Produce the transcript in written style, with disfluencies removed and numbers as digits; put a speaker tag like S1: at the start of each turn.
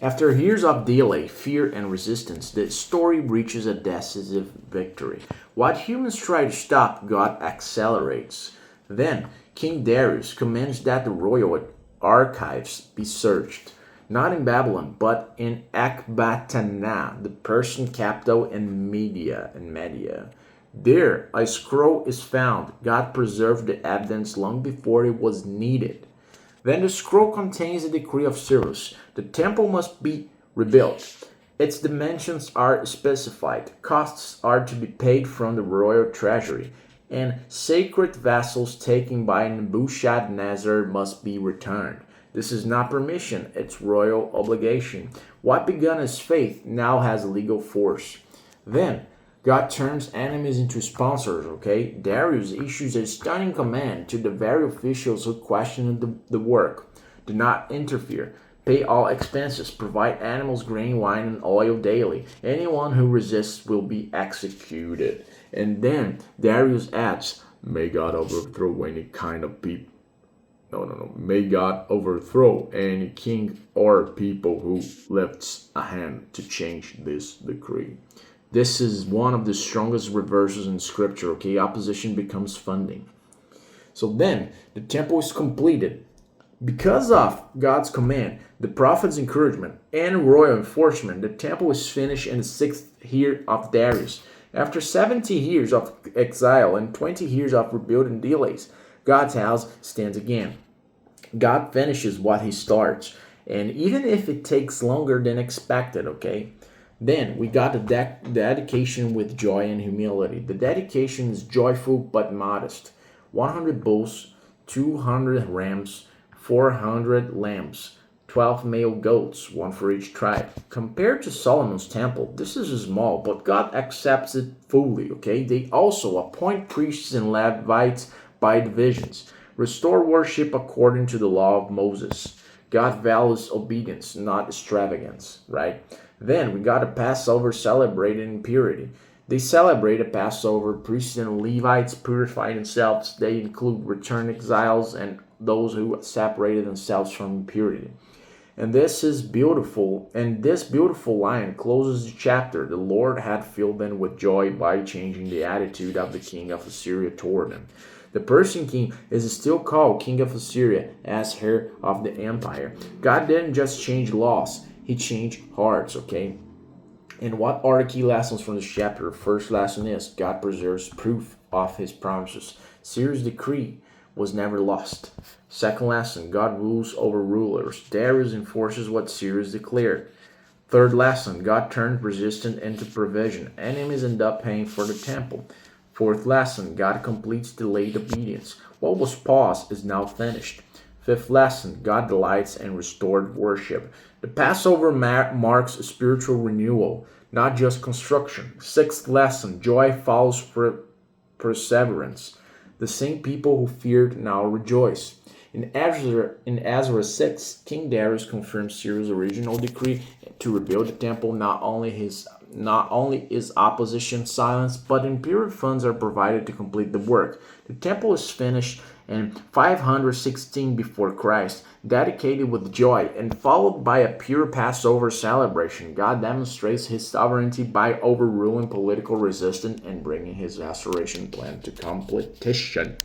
S1: After years of delay, fear, and resistance, the story reaches a decisive victory. What humans try to stop, God accelerates. Then, King Darius commands that the royal archives be searched, not in Babylon, but in Ecbatana, the Persian capital in Media. There, a scroll is found. God preserved the evidence long before it was needed. Then the scroll contains a decree of Cyrus. The temple must be rebuilt. Its dimensions are specified. Costs are to be paid from the royal treasury. And sacred vessels taken by Nebuchadnezzar must be returned. This is not permission, it's royal obligation. What began as faith now has legal force. Then, God turns enemies into sponsors, okay? Darius issues a stunning command to the very officials who questioned the work. Do not interfere. Pay all expenses. Provide animals, grain, wine, and oil daily. Anyone who resists will be executed. And then Darius adds, may God overthrow any kind of people. No. May God overthrow any king or people who lifts a hand to change this decree. This is one of the strongest reverses in scripture, okay? Opposition becomes funding. So then, the temple is completed. Because of God's command, the prophet's encouragement, and royal enforcement, the temple is finished in the 6th year of Darius. After 70 years of exile and 20 years of rebuilding delays, God's house stands again. God finishes what he starts, and even if it takes longer than expected, okay? Then we got the dedication with joy and humility. The dedication is joyful but modest. 100 bulls, 200 rams, 400 lambs, 12 male goats, one for each tribe. Compared to Solomon's temple, this is small, but God accepts it fully, okay? They also appoint priests and Levites by divisions. Restore worship according to the law of Moses. God values obedience, not extravagance, right? Then we got a Passover celebrated in purity. They celebrate a Passover. Priests and Levites purify themselves. They include returned exiles and those who separated themselves from impurity. And this is beautiful. And this beautiful line closes the chapter. The Lord had filled them with joy by changing the attitude of the king of Assyria toward them. The Persian king is still called king of Assyria as heir of the empire. God didn't just change laws. He changed hearts, okay? And what are the key lessons from this chapter? The first lesson is God preserves proof of his promises. Cyrus' decree was never lost. Second lesson, God rules over rulers. Darius enforces what Cyrus declared. Third lesson, God turned resistance into provision. Enemies end up paying for the temple. Fourth lesson, God completes delayed obedience. What was paused is now finished. Fifth lesson, God delights in restored worship. The Passover marks a spiritual renewal, not just construction. Sixth lesson, joy follows perseverance. The same people who feared now rejoice. In Ezra 6, King Darius confirms Cyrus' original decree to rebuild the temple. Not only is opposition silenced, but imperial funds are provided to complete the work. The temple is finished in 516 before Christ, dedicated with joy and followed by a pure Passover celebration. God demonstrates his sovereignty by overruling political resistance and bringing his restoration plan to completion.